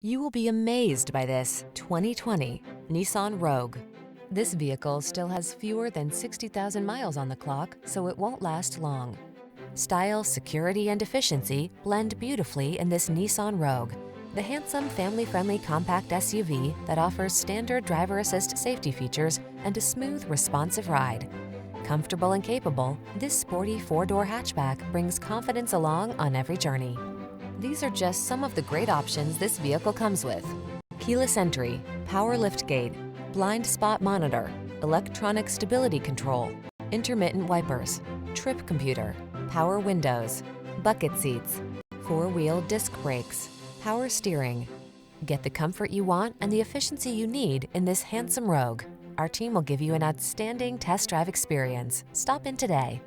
You will be amazed by this 2020 Nissan Rogue. This vehicle still has fewer than 60,000 miles on the clock, so it won't last long. Style, security, and efficiency blend beautifully in this Nissan Rogue, the handsome family-friendly compact SUV that offers standard driver assist safety features and a smooth, responsive ride. Comfortable and capable, this sporty four-door hatchback brings confidence along on every journey. These are just some of the great options this vehicle comes with: keyless entry, power liftgate, blind spot monitor, electronic stability control, intermittent wipers, trip computer, power windows, bucket seats, four-wheel disc brakes, power steering. Get the comfort you want and the efficiency you need in this handsome Rogue. Our team will give you an outstanding test drive experience. Stop in today.